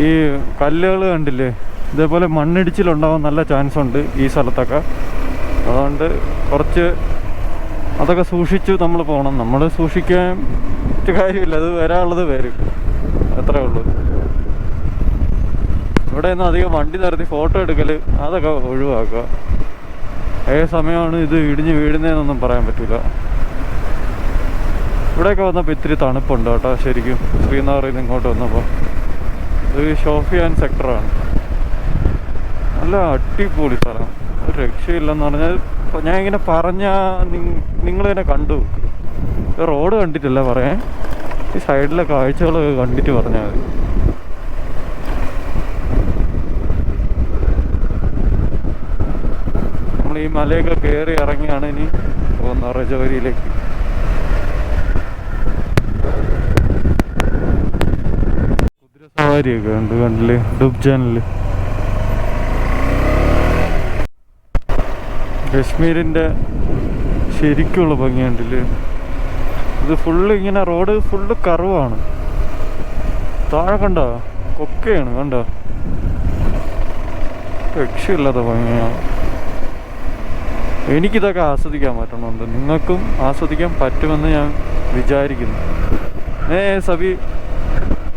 ഈ കല്ലുകൾ കണ്ടില്ലേ, ഇതേപോലെ മണ്ണിടിച്ചിലുണ്ടാവാൻ നല്ല ചാൻസ് ഉണ്ട് ഈ സ്ഥലത്തൊക്കെ. അതുകൊണ്ട് കുറച്ച് അതൊക്കെ സൂക്ഷിച്ച് നമ്മൾ പോകണം. നമ്മൾ സൂക്ഷിക്കാൻ കാര്യമില്ല, അത് വരാനുള്ളത് വരും, അത്രേ ഉള്ളൂ. ഇവിടെ നിന്ന് അധികം വണ്ടി നിർത്തി ഫോട്ടോ എടുക്കൽ അതൊക്കെ ഒഴിവാക്കുക. ഏത് സമയമാണ് ഇത് ഇടിഞ്ഞ് വീഴുന്നതെന്നൊന്നും പറയാൻ പറ്റില്ല. ഇവിടെയൊക്കെ വന്നപ്പോൾ ഇത്തിരി തണുപ്പുണ്ട് കേട്ടോ ശരിക്കും. ശ്രീനഗറിൽ നിന്ന് ഇങ്ങോട്ട് വന്നപ്പോൾ ഇത് ഷോഫിയാൻ സെക്ടറാണ്. നല്ല അടിപൊളി സ്ഥലം, ഒരു രക്ഷയില്ലെന്ന് പറഞ്ഞാൽ. ഞാൻ ഇങ്ങനെ നിങ്ങൾ തന്നെ കണ്ടു, റോഡ് കണ്ടിട്ടില്ല പറയാൻ, ഈ സൈഡിലെ കാഴ്ചകൾ കണ്ടിട്ട് പറഞ്ഞാൽ മതി. നമ്മൾ ഈ മലയൊക്കെ കയറി ഇറങ്ങിയാണ് ഇനി പോകുന്നത് രജൗരിയിലേക്ക്. കുതിര സവാരിയൊക്കെ ഉണ്ട് കണ്ടില്ലേ ഡുബ്ജാനിൽ. കശ്മീരിൻ്റെ ശരിക്കുള്ള ഭംഗി കണ്ടില്ലേ. ഇത് ഫുള്ള് ഇങ്ങനെ റോഡ് ഫുള്ള് കർവാണ്. താഴെ കണ്ടോ കൊക്കയാണ്, കണ്ടോ, രക്ഷയില്ലാത്ത ഭംഗിയാണ്. എനിക്കിതൊക്കെ ആസ്വദിക്കാൻ പറ്റണമുണ്ട്, നിങ്ങൾക്കും ആസ്വദിക്കാൻ പറ്റുമെന്ന് ഞാൻ വിചാരിക്കുന്നു. സഭി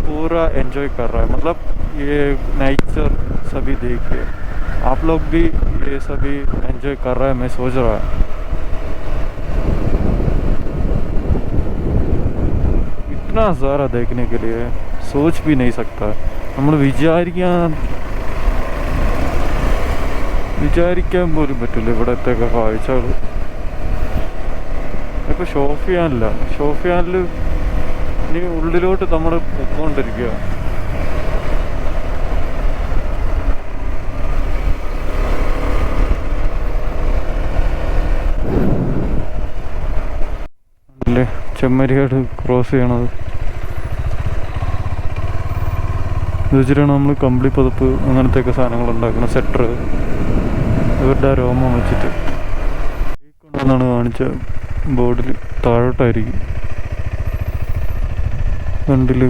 पूरा एंजॉय कर रहा है, मतलब ये नेचर सभी देख के आप लोग भी ये सभी एंजॉय कर रहा है, मैं सोच रहा है. इतना सारा देखने के लिए सोच भी नहीं सकता. നമ്മൾ വിചാരിക്കാൻ പോലും പറ്റില്ല ഇവിടത്തെയൊക്കെ കാഴ്ചകൾ. ഇപ്പോൾ ഷോഫിയാനിൽ ഇനി ഉള്ളിലോട്ട് നമ്മൾ പൊയ്ക്കൊണ്ടിരിക്കുക. അല്ലേ ചെമ്മരിയാട് ക്രോസ് ചെയ്യണത് ഇത് വെച്ചിട്ടാണ് നമ്മൾ കമ്പിളി പതപ്പ് അങ്ങനത്തെയൊക്കെ സാധനങ്ങൾ ഉണ്ടാക്കുന്നത്. സെറ്റർ ഇവരുടെ രോമം വെച്ചിട്ട് കൊണ്ടെന്നാണ് കാണിച്ച ബോർഡിൽ താഴോട്ടായിരിക്കും കണ്ടില്.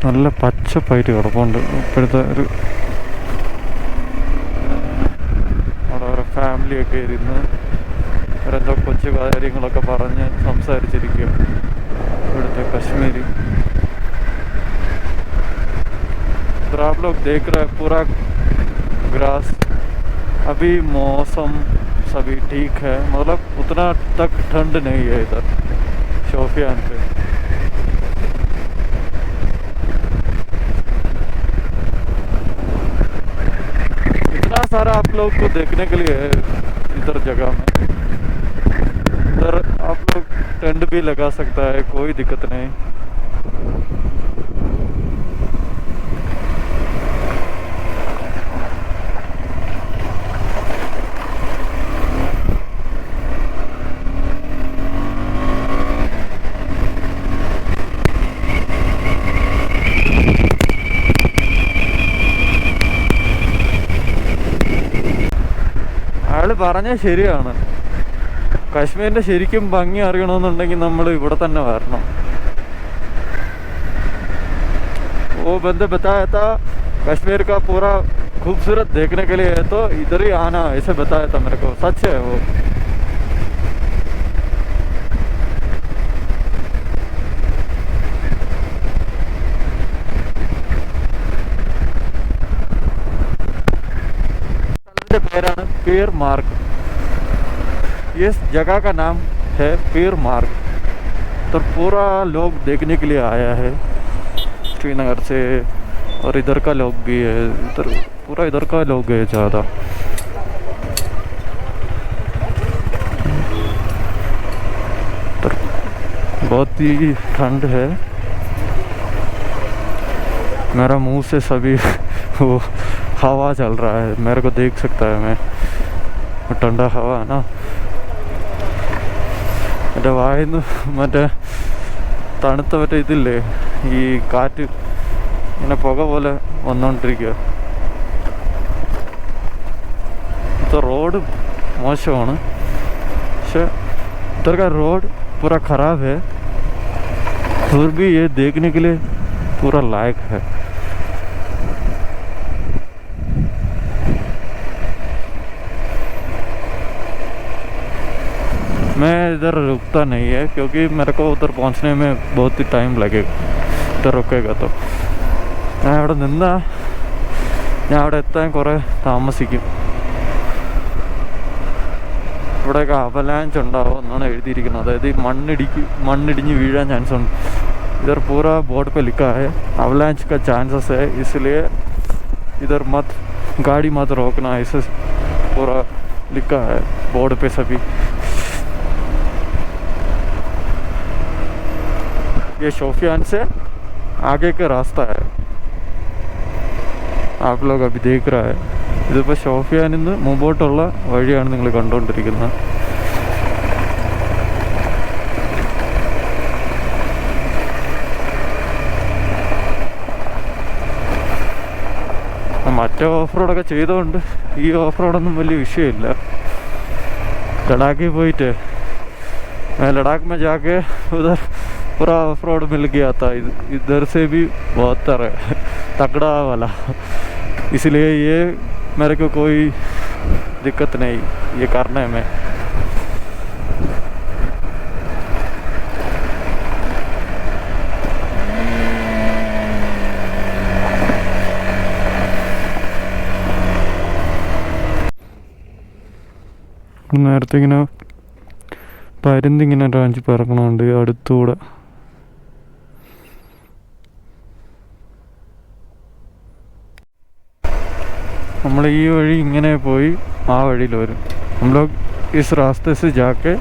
നല്ല പച്ചപ്പായിട്ട് കിടപ്പുണ്ട്. ഇപ്പോഴത്തെ അവിടെ ഓരോ ഫാമിലിയൊക്കെ ഇരുന്ന് അവരെന്തോ കൊച്ചു കാര്യങ്ങളൊക്കെ പറഞ്ഞ് സംസാരിച്ചിരിക്കുക. ഇവിടുത്തെ കശ്മീരി आप लोग देख रहे हैं पूरा ग्रास. अभी मौसम सभी ठीक है, मतलब उतना तक ठंड नहीं है इधर शोपियान पे. इतना सारा आप लोग को देखने के लिए है इधर जगह में. इधर आप लोग टेंट भी लगा सकता है, कोई दिक्कत नहीं. പറഞ്ഞാൽ ശരിയാണ്. കാശ്മീരിൻ്റെ ശരിക്കും ഭംഗി അറിയണമെന്നുണ്ടെങ്കിൽ നമ്മൾ ഇവിടെ തന്നെ വരണം. वो बंदे बताया था कश्मीर का पूरा खूबसूरत देखने के लिए है तो इधर ही आना, ऐसे बताया था मेरे को. सच है वो. पैरान पीर मार्ग, इस जगह का नाम है पीर मार्ग. तो पूरा लोग देखने के लिए आया है श्रीनगर से, और इधर का लोग भी है. इधर पूरा इधर का लोग है ज़्यादा. बहुत ही ठंड है. मेरा मुंह से सभी वो हवा चल रहा है, मेरे को देख सकता है मैं. ठंडा हवा है ना, എൻ്റെ വായിന്ന് മറ്റേ തണുത്ത മറ്റേ ഇതില്ലേ ഈ കാറ്റ് ഇങ്ങനെ പുക പോലെ വന്നുകൊണ്ടിരിക്കുക. ഇപ്പം റോഡ് മോശമാണ്, പക്ഷെ ഇതൊക്കെ റോഡ് पूरा ख़राब है. फिर भी ये देखने के लिए पूरा लायक है। मैं इधर रुकता नहीं है क्योंकि मेरे को उधर पहुंचने में बहुत ही टाइम लगेगा इधर रुकेगा तो। ഞാൻ അവിടെ നിന്നാൽ ഞാൻ അവിടെ എത്താൻ കുറേ താമസിക്കും. ഇവിടെയൊക്കെ അവലാഞ്ച് ഉണ്ടാവും എന്നാണ് എഴുതിയിരിക്കുന്നത്. അതായത് ഈ മണ്ണിടിഞ്ഞ് വീഴാൻ ചാൻസ് ഉണ്ട്. इधर पूरा बोर्ड पे लिखा है अवलांच का चांसेस है, इसलिए इधर मत गाड़ी मत रोकना, ऐसे पूरा लिखा है बोर्ड पे सभी. ये शोपियान से आगे का रास्ता है, आप लोग अभी देख रहा है. ഇതിപ്പോൾ ഷോപ്പിയാനിൽ നിന്ന് മുമ്പോട്ടുള്ള വഴിയാണ് നിങ്ങൾ കണ്ടുകൊണ്ടിരിക്കുന്നത്. മറ്റേ ഓഫ് റോഡൊക്കെ ചെയ്തുകൊണ്ട് ഈ ഓഫ് റോഡൊന്നും വലിയ വിഷയമില്ല. लद्दाख പോയിട്ട് लद्दाख में जाके उधर पूरा ऑफ रोड मिल गया था. इधर से भी बहुत तगड़ा वाला, इसलिए ये मेरे को कोई दिक्कत नहीं ये करने में. നേരത്തെ ഇങ്ങനെ പരുന്തിങ്ങനെ റാഞ്ചി പറക്കണുണ്ട് അടുത്തൂടെ. നമ്മൾ ഈ വഴി ഇങ്ങനെ പോയി ആ വഴിയിൽ വരും. हम लोग इस रास्ते से जाके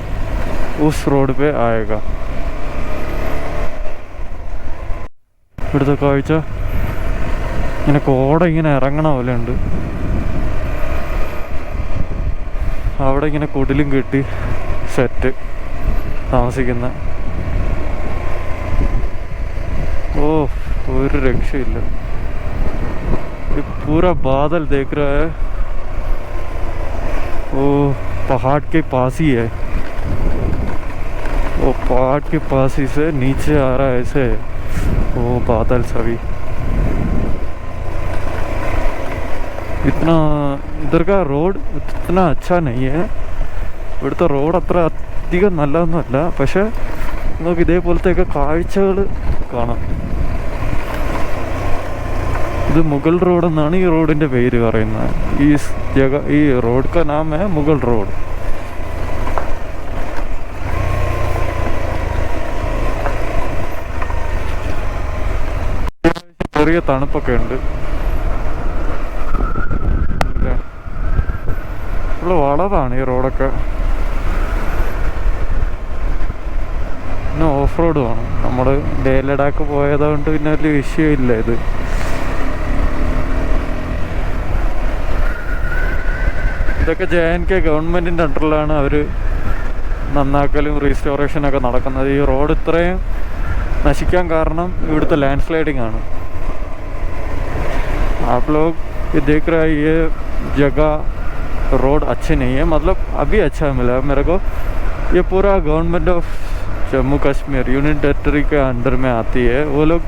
उस रोड पे आएगा. ഇവിടുത്തെ കാഴ്ച ഇങ്ങനെ കോട ഇങ്ങനെ ഇറങ്ങണ പോലെ ഉണ്ട്. അവിടെ ഇങ്ങനെ കുടിലും കെട്ടി സെറ്റ് താമസിക്കുന്ന. ഓ ഒരു രക്ഷയില്ല. पूरा बादल देख रहा है, वो पहाड़ के पास ही है. वो पहाड़ के पास ही से नीचे आ रहा है ऐसे वो बादल सभी. इतना इधर का रोड इतना अच्छा नहीं है. ഇവിടുത്തെ റോഡ് അത്ര അധികം നല്ലതൊന്നുമല്ല, പക്ഷെ നമുക്ക് ഇതേപോലത്തെയൊക്കെ കാഴ്ചകൾ കാണാം. ഇത് മുഗൾ റോഡ് എന്നാണ് ഈ റോഡിൻ്റെ പേര് പറയുന്നത്. ഈ റോഡ് का नाम है മുഗൾ റോഡ്. ചെറിയ തണുപ്പൊക്കെ ഉണ്ട്. ഫുള്ള് വളവാണ് ഈ റോഡൊക്കെ. പിന്നെ ഓഫ് റോഡുമാണ്. നമ്മൾ ലേ ലഡാക്ക് പോയതുകൊണ്ട് പിന്നെ വലിയ വിഷയമില്ല ഇത്. ഇതൊക്കെ JNK ഗവൺമെൻറ്റിൻ്റെ അണ്ടറിലാണ് അവർ നന്നാക്കലും റീസ്റ്റോറേഷനൊക്കെ നടക്കുന്നത്. ഈ റോഡ് ഇത്രയും നശിക്കാൻ കാരണം ഇവിടുത്തെ ലാൻഡ് സ്ലൈഡിങ് ആണ്. आप लोग ये देख रहे हैं, ये जगह रोड अच्छे नहीं है, मतलब अभी अच्छा मिला मेरे को. ये पूरा government of Jammu Kashmir union territory के अंडर में आती है. वो लोग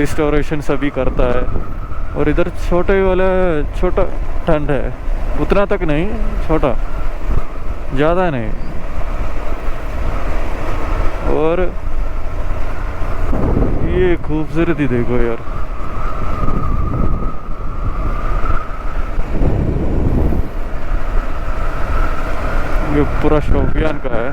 रिस्टोरेशन सभी करता है. और इधर छोटे वाला छोटा ठंड है, उतना तक नहीं, छोटा, ज़्यादा नहीं. और ये खूबसूरती देखो यार. ये पूरा शोपियान का है.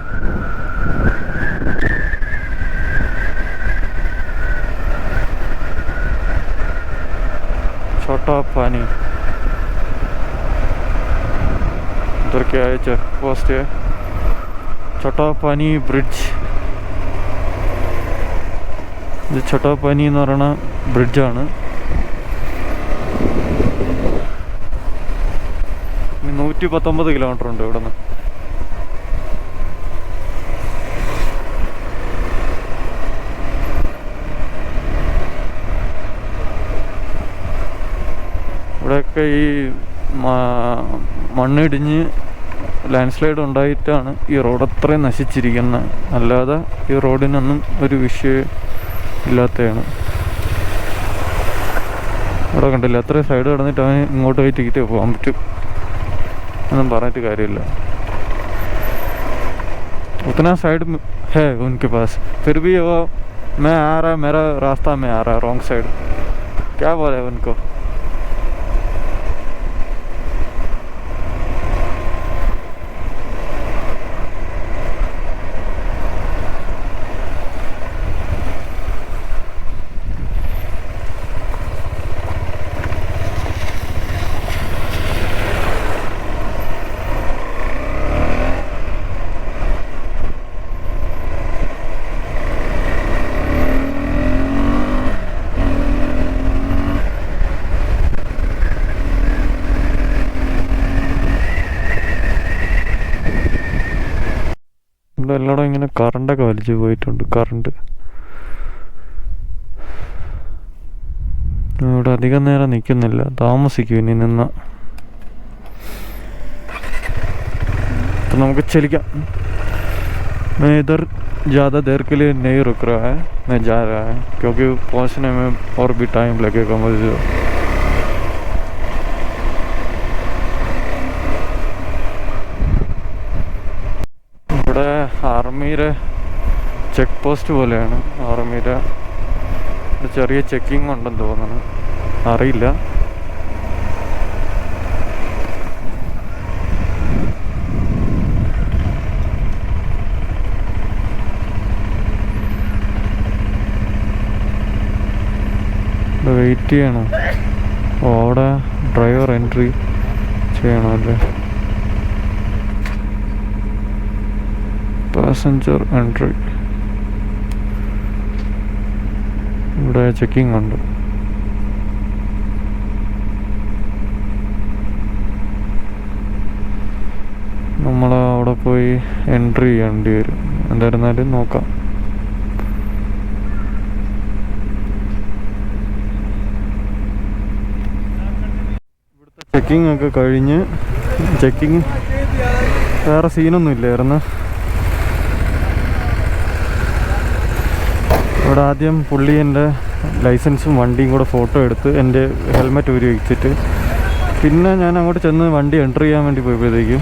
छोटा पानी उधर क्या है, चेक पोस्ट है. छोटा पानी ब्रिड्ज. ഇത് छोटा पानी എന്ന് പറയുന്ന ബ്രിഡ്ജാണ്. 119 കിലോമീറ്റർ ഉണ്ട് ഇവിടെ നിന്ന്. ഇവിടെയൊക്കെ ഈ മണ്ണിടിഞ്ഞ് ലാൻഡ് സ്ലൈഡ് ഉണ്ടായിട്ടാണ് ഈ റോഡ് അത്രയും നശിച്ചിരിക്കുന്നത്. അല്ലാതെ ഈ റോഡിനൊന്നും ഒരു വിഷയം ഇല്ലാത്തതാണ്. ഇവിടെ കണ്ടില്ല, അത്രയും സൈഡ് കിടന്നിട്ട് അവന് ഇങ്ങോട്ട് പോയി ടിക്കറ്റ് പോകാൻ പറ്റും. ഒന്നും പറഞ്ഞിട്ട് കാര്യമില്ല. उतना साइड है उनके पास, फिर भी वो मैं आ रहा, मेरा रास्ता में आ रहा, रॉन्ग साइड. क्या बोले उनको? ഇവിടെ എല്ലായിടും ഇങ്ങനെ കറണ്ടൊക്കെ വലിച്ചു പോയിട്ടുണ്ട്. കറണ്ട് ഇവിടെ അധികം നേരം നിൽക്കുന്നില്ല, താമസിക്കും ഇനി നിന്ന്. तो നമുക്ക് ചലിക്കാം. मैं इधर ज़्यादा देर के लिए नहीं रुक रहा है, मैं जा रहा है क्योंकि पहुंचने में और भी टाइम लगेगा मुझे. ഇവിടെ ആർമിയുടെ ചെക്ക് പോസ്റ്റ് പോലെയാണ്. ആർമിയുടെ ചെറിയ ചെക്കിങ് ഉണ്ടെന്ന് തോന്നുന്നു, അറിയില്ല. വെയിറ്റ് ചെയ്യണം. അവിടെ ഡ്രൈവർ എൻട്രി ചെയ്യണമല്ലേ. പാസഞ്ചർ എൻട്രി ഇവിടെ ചെക്കിങ് ഉണ്ട്. നമ്മൾ അവിടെ പോയി എൻട്രി ചെയ്യേണ്ടി വരും. എന്തായിരുന്നാലും നോക്കാം. ഇവിടുത്തെ ചെക്കിങ് ഒക്കെ കഴിഞ്ഞ്, ചെക്കിങ് വേറെ സീനൊന്നും ഇല്ലായിരുന്നു. ഇവിടെ ആദ്യം പുള്ളി എൻ്റെ ലൈസൻസും വണ്ടിയും കൂടെ ഫോട്ടോ എടുത്ത് എൻ്റെ ഹെൽമെറ്റ് ഊരി വെച്ചിട്ട്, പിന്നെ ഞാൻ അങ്ങോട്ട് ചെന്ന് വണ്ടി എൻട്രി ചെയ്യാൻ വേണ്ടി പോയപ്പോഴത്തേക്കും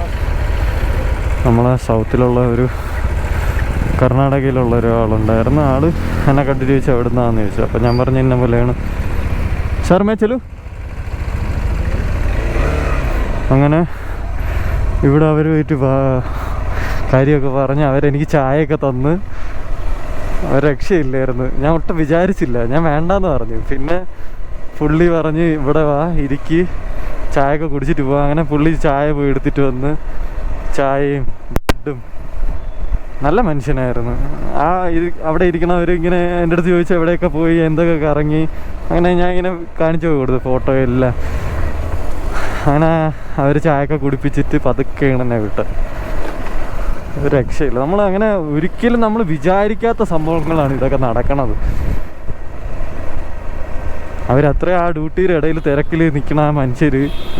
നമ്മളെ സൗത്തിലുള്ള ഒരു കർണാടകയിലുള്ള ഒരാളുണ്ടായിരുന്നു. ആൾ എന്നെ കണ്ടിട്ട് ചോദിച്ചു എവിടെ നിന്നാണെന്ന് ചോദിച്ചു. അപ്പം ഞാൻ പറഞ്ഞു ഇന്ന പോലെയാണ്. സാർ മേ ചലു. അങ്ങനെ ഇവിടെ അവർ പോയിട്ട് കാര്യമൊക്കെ പറഞ്ഞ് അവരെനിക്ക് ചായയൊക്കെ തന്ന്. രക്ഷയില്ലായിരുന്നു. ഞാൻ ഒട്ടും വിചാരിച്ചില്ല, ഞാൻ വേണ്ടാന്ന് പറഞ്ഞു. പിന്നെ പുള്ളി പറഞ്ഞ് ഇവിടെ വാ, ഇരിക്ക്, ചായയൊക്കെ കുടിച്ചിട്ട് പോവാം. അങ്ങനെ പുള്ളി ചായ പോയി എടുത്തിട്ട് വന്ന് ചായയും ബ്രെഡും. നല്ല മനുഷ്യനായിരുന്നു. അവിടെ ഇരിക്കണവരിങ്ങനെ എൻ്റെ അടുത്ത് ചോദിച്ചു എവിടെയൊക്കെ പോയി, എന്തൊക്കെ കറങ്ങി. അങ്ങനെ ഞാൻ ഇങ്ങനെ കാണിച്ചു കൊടുത്തു ഫോട്ടോ എല്ലാം. അങ്ങനെ അവർ ചായയൊക്കെ കുടിപ്പിച്ചിട്ട് പതുക്കെയാണ് എന്നെ വിട്ടത്. രക്ഷയില്ല. നമ്മളങ്ങനെ ഒരിക്കലും നമ്മൾ വിചാരിക്കാത്ത സംഭവങ്ങളാണ് ഇതൊക്കെ നടക്കണത്. അവരത്ര ആ ഡ്യൂട്ടിയുടെ ഇടയിൽ തിരക്കിൽ നിൽക്കണ ആ മനുഷ്യർ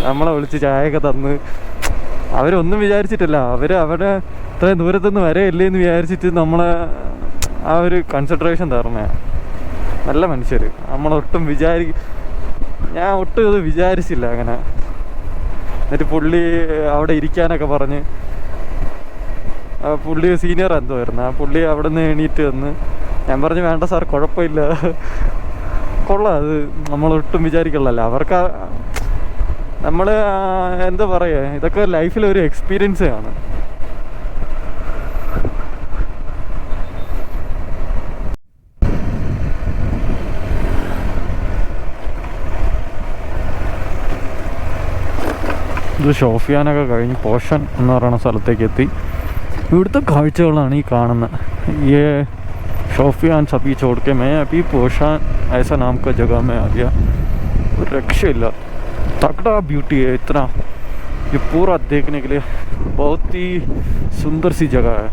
നമ്മളെ വിളിച്ച് ചായയൊക്കെ തന്ന്, അവരൊന്നും വിചാരിച്ചിട്ടില്ല. അവരുടെ ഇത്രയും ദൂരത്തുനിന്ന് വരെയല്ലേ എന്ന് വിചാരിച്ചിട്ട് നമ്മളെ ആ ഒരു കൺസിഡറേഷൻ തരണേ. നല്ല മനുഷ്യർ. നമ്മളൊട്ടും ഞാൻ ഒട്ടും ഇത് വിചാരിച്ചില്ല അങ്ങനെ. എന്നിട്ട് പുള്ളി അവിടെ ഇരിക്കാനൊക്കെ പറഞ്ഞ്, പുള്ളി സീനിയർ എന്തോ ആയിരുന്നു. ആ പുള്ളി അവിടെ നിന്ന് എണീറ്റ് വന്ന് ഞാൻ പറഞ്ഞു വേണ്ട സാർ കുഴപ്പമില്ല, കൊള്ളാം, അത് നമ്മളൊട്ടും വിചാരിക്കുള്ളല്ലോ. അവർക്ക് നമ്മൾ എന്താ പറയുക, ഇതൊക്കെ ലൈഫിലൊരു എക്സ്പീരിയൻസ് ആണ്. ഇത് ഷോഫിയാനൊക്കെ കഴിഞ്ഞ് പോഷൻ എന്ന് പറയുന്ന സ്ഥലത്തേക്ക് എത്തി. ഇവിടുത്തെ കാഴ്ചകളാണ് ഈ കാണുന്നത്. ഈ ഷോഫിയാൻ സബി छोड़ के मैं अभी पोशान ऐसा नाम का जगह में आ गया. ഒരു രക്ഷയില്ല, तगड़ा ब्यूटी है इतना. ये पूरा देखने के लिए बहुत ही सुंदर सी जगह है.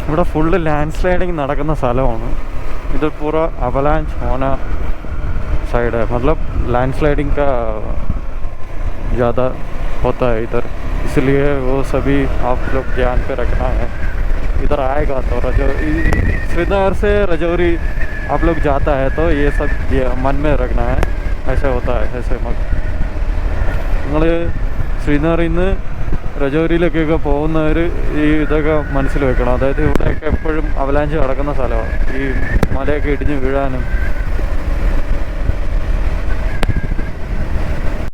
ഇവിടെ ഫുള്ള് ലാൻഡ് സ്ലൈഡിങ് നടക്കുന്ന സ്ഥലമാണ്. इधर पूरा अवलांच होना साइड है, मतलब लैंडस्लाइडिंग का ज़्यादा होता है इधर, इसलिए वो सभी आप लोग ध्यान पे रखना है। इधर आएगा तो श्रीनगर से रजौरी आप लोग जाता है तो ये सब मन में रखना है, ऐसे होता है। ऐसे നിങ്ങൾ ശ്രീനഗറിൽ നിന്ന് രജൗരിയിലേക്കൊക്കെ പോകുന്നവർ ഈ ഇതൊക്കെ മനസ്സിൽ വെക്കണം. അതായത് ഇവിടെയൊക്കെ എപ്പോഴും അവലാഞ്ച് നടക്കുന്ന സ്ഥലമാണ്, ഈ മലയൊക്കെ ഇടിഞ്ഞ് വീഴാനും